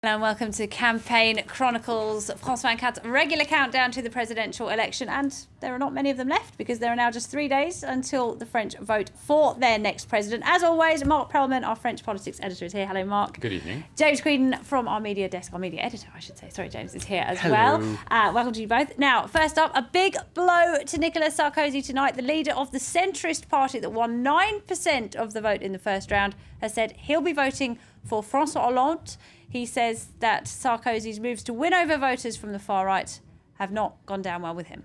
And welcome to Campaign Chronicles, François Cat's regular countdown to the presidential election. And there are not many of them left because there are now just 3 days until the French vote for their next president. As always, Mark Perlman, our French politics editor, is here. Hello, Mark. Good evening. James Creedon from our media desk, our media editor, I should say. Sorry, James is here as well. Welcome to you both. Now, first up, a big blow to Nicolas Sarkozy tonight. The leader of the centrist party that won 9% of the vote in the first round has said he'll be voting for François Hollande. He says that Sarkozy's moves to win over voters from the far right have not gone down well with him.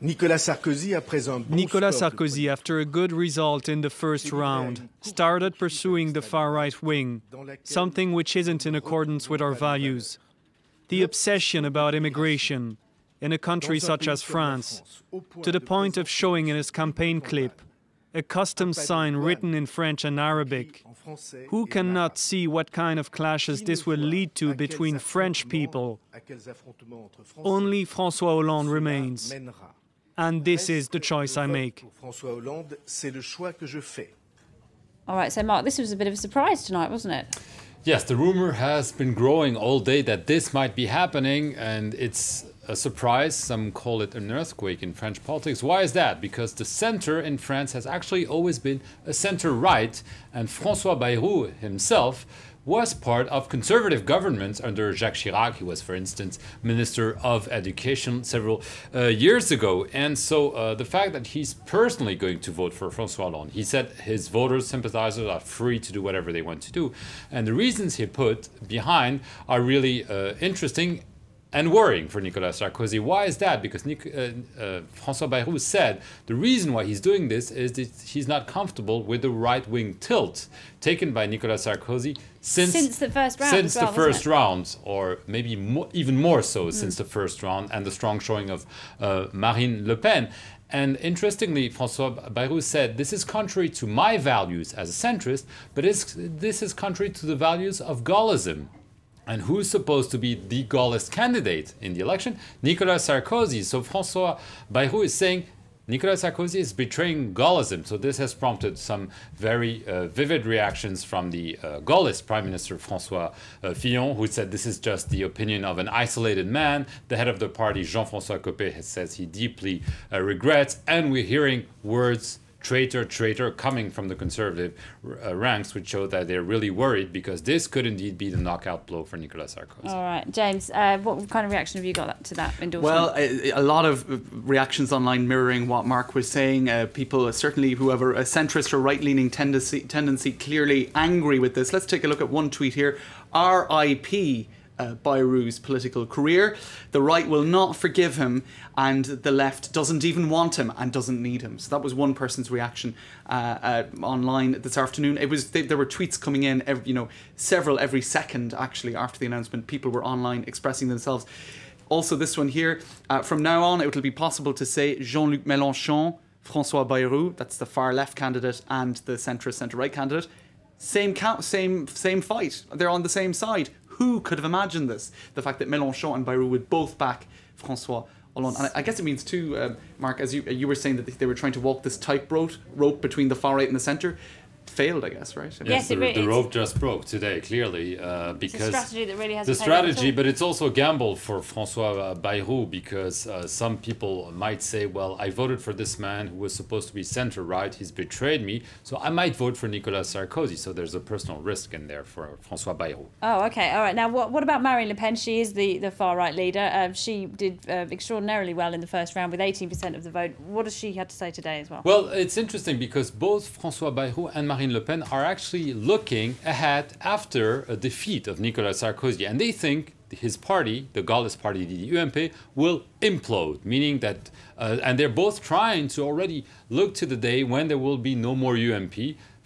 Nicolas Sarkozy, after a good result in the first round, started pursuing the far-right wing, something which isn't in accordance with our values. The obsession about immigration in a country such as France, to the point of showing in his campaign clip a customs sign written in French and Arabic. Who cannot see what kind of clashes this will lead to between French people? Only François Hollande remains. And this is the choice I make. All right, so Mark, this was a bit of a surprise tonight, wasn't it? Yes, the rumor has been growing all day that this might be happening, and it's a surprise. Some call it an earthquake in French politics. Why is that? Because the center in France has actually always been a center-right, and François Bayrou himself was part of conservative governments under Jacques Chirac. He was, for instance, Minister of Education several years ago. And so the fact that he's personally going to vote for François Hollande, he said his voters, sympathizers are free to do whatever they want to do. And the reasons he put behind are really interesting and worrying for Nicolas Sarkozy. Why is that? Because François Bayrou said the reason why he's doing this is that he's not comfortable with the right-wing tilt taken by Nicolas Sarkozy since the first round. Since the first round, or maybe even more so since the first round, and the strong showing of Marine Le Pen. And interestingly, François Bayrou said, this is contrary to my values as a centrist, but this is contrary to the values of Gaullism. And who's supposed to be the Gaullist candidate in the election? Nicolas Sarkozy. So François Bayrou is saying Nicolas Sarkozy is betraying Gaullism. So this has prompted some very vivid reactions from the Gaullist Prime Minister François Fillon, who said this is just the opinion of an isolated man. The head of the party, Jean-François Copé, says he deeply regrets. And we're hearing words, traitor, traitor, coming from the conservative ranks, which show that they're really worried because this could indeed be the knockout blow for Nicolas Sarkozy. All right, James, what kind of reaction have you got to that endorsement? Well, a lot of reactions online mirroring what Mark was saying. People, certainly who have a centrist or right-leaning tendency, clearly angry with this. Let's take a look at one tweet here. R.I.P. Bayrou's political career. The right will not forgive him, and the left doesn't even want him and doesn't need him. So that was one person's reaction online this afternoon. There were tweets coming in, several every second actually after the announcement. People were online expressing themselves. Also, this one here. From now on, it will be possible to say Jean-Luc Mélenchon, François Bayrou. That's the far left candidate and the centrist centre-right candidate. Same fight. They're on the same side. Who could have imagined this? The fact that Mélenchon and Bayrou would both back François Hollande. And I guess it means too, Mark, as you were saying, that they were trying to walk this tightrope between the far right and the centre. Failed, I guess, right? Yes, the rope just broke today, clearly, because it's a strategy that really hasn't the strategy, but it's also a gamble for François Bayrou, because some people might say, well, I voted for this man who was supposed to be center-right, he's betrayed me, so I might vote for Nicolas Sarkozy. So there's a personal risk in there for François Bayrou. Oh, okay, all right. Now, what about Marine Le Pen? She is the far-right leader. She did extraordinarily well in the first round with 18% of the vote. What does she have to say today as well? Well, it's interesting because both François Bayrou and Marine Le Pen are actually looking ahead after a defeat of Nicolas Sarkozy, and they think his party, the Gaullist party, the UMP, will implode, meaning that, and they're both trying to already look to the day when there will be no more UMP.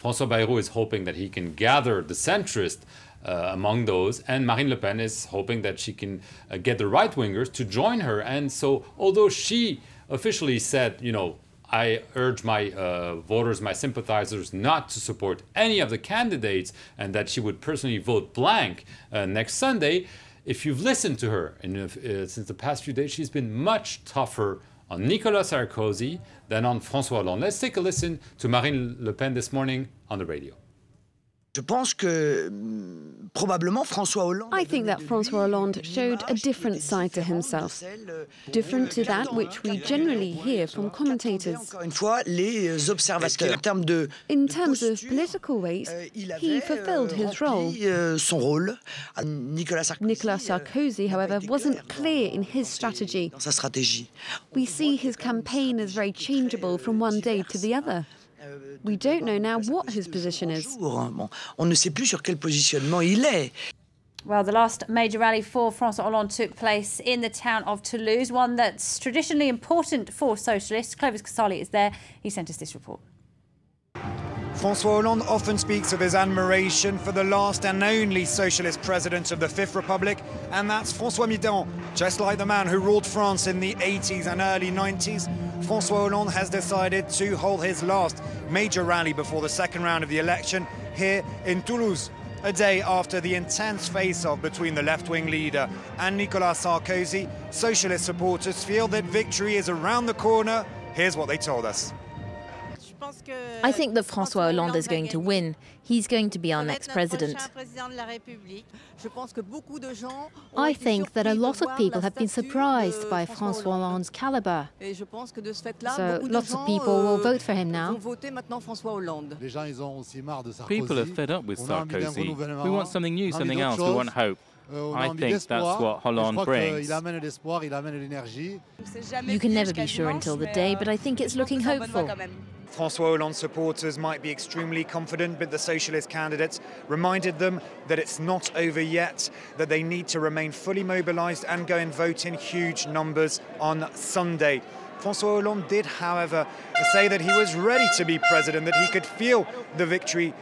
François Bayrou is hoping that he can gather the centrist among those, and Marine Le Pen is hoping that she can get the right-wingers to join her. And so, although she officially said, I urge my voters, my sympathizers, not to support any of the candidates, and that she would personally vote blank next Sunday. If you've listened to her since the past few days, she's been much tougher on Nicolas Sarkozy than on François Hollande. Let's take a listen to Marine Le Pen this morning on the radio. Je pense que I think that François Hollande showed a different side to himself, different to that which we generally hear from commentators. In terms of political weight, he fulfilled his role. Nicolas Sarkozy, however, wasn't clear in his strategy. We see his campaign as very changeable from one day to the other. We don't know now what his position is. Well, the last major rally for François Hollande took place in the town of Toulouse, one that's traditionally important for socialists. Clovis Casali is there. He sent us this report. François Hollande often speaks of his admiration for the last and only socialist president of the Fifth Republic, and that's François Mitterrand. Just like the man who ruled France in the 80s and early 90s, François Hollande has decided to hold his last major rally before the second round of the election here in Toulouse, a day after the intense face-off between the left-wing leader and Nicolas Sarkozy. Socialist supporters feel that victory is around the corner. Here's what they told us. I think that François Hollande is going to win. He's going to be our next president. I think that a lot of people have been surprised by François Hollande's calibre. So lots of people will vote for him now. People are fed up with Sarkozy. We want something new, something else. We want hope. I think that's what Hollande brings. You can never be sure until the day, but I think it's looking hopeful. François Hollande supporters might be extremely confident, but the socialist candidates reminded them that it's not over yet, that they need to remain fully mobilised and go and vote in huge numbers on Sunday. François Hollande did, however, say that he was ready to be president, that he could feel the victory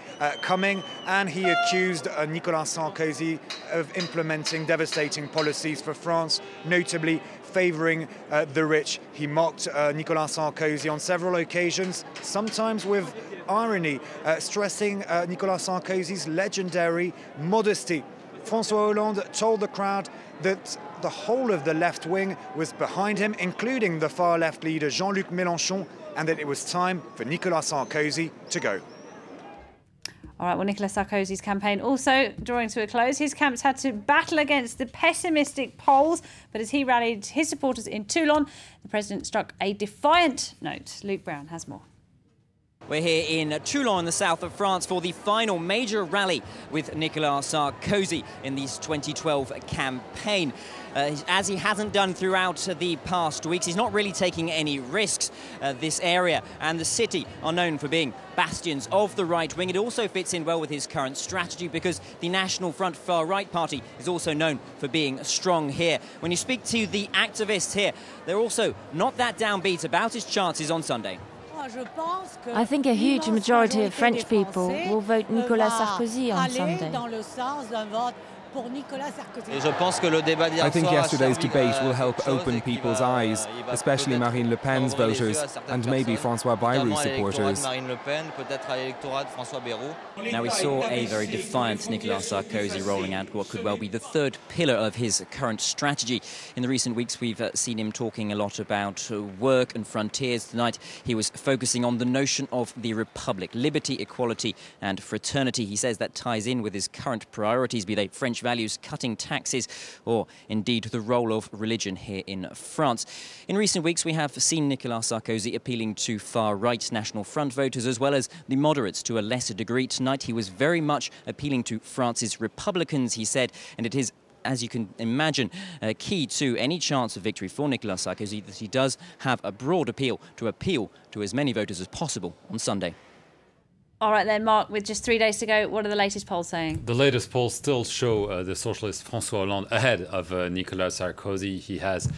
coming, and he accused Nicolas Sarkozy of implementing devastating policies for France, notably favouring the rich. He mocked Nicolas Sarkozy on several occasions, sometimes with irony, stressing Nicolas Sarkozy's legendary modesty. François Hollande told the crowd that the whole of the left wing was behind him, including the far left leader Jean-Luc Mélenchon, and that it was time for Nicolas Sarkozy to go. All right, well, Nicolas Sarkozy's campaign also drawing to a close. His camps had to battle against the pessimistic polls, but as he rallied his supporters in Toulon, the president struck a defiant note. Luke Brown has more. We're here in Toulon in the south of France for the final major rally with Nicolas Sarkozy in this 2012 campaign. As he hasn't done throughout the past weeks, he's not really taking any risks. This area and the city are known for being bastions of the right wing. It also fits in well with his current strategy because the National Front far-right party is also known for being strong here. When you speak to the activists here, they're also not that downbeat about his chances on Sunday. I think a huge majority of French people will vote Nicolas Sarkozy on Sunday. I think yesterday's debate will help open people's eyes, especially Marine Le Pen's voters and maybe François Bayrou's supporters. Now, we saw a very defiant Nicolas Sarkozy rolling out what could well be the third pillar of his current strategy. In the recent weeks, we've seen him talking a lot about work and frontiers. Tonight, he was focusing on the notion of the Republic, liberty, equality and fraternity. He says that ties in with his current priorities, be they French values, cutting taxes, or indeed the role of religion here in France. In recent weeks, we have seen Nicolas Sarkozy appealing to far-right National Front voters as well as the moderates to a lesser degree. Tonight, he was very much appealing to France's Republicans, he said, and it is, as you can imagine, key to any chance of victory for Nicolas Sarkozy that he does have a broad appeal to as many voters as possible on Sunday. All right then, Mark, with just 3 days to go, what are the latest polls saying? The latest polls still show the socialist François Hollande ahead of Nicolas Sarkozy. He has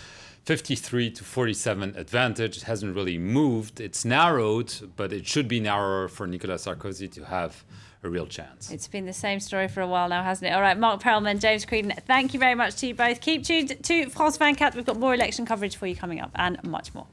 53 to 47 advantage. It hasn't really moved. It's narrowed, but it should be narrower for Nicolas Sarkozy to have a real chance. It's been the same story for a while now, hasn't it? All right, Mark Perelman, James Creedon, thank you very much to you both. Keep tuned to France 24. We've got more election coverage for you coming up and much more.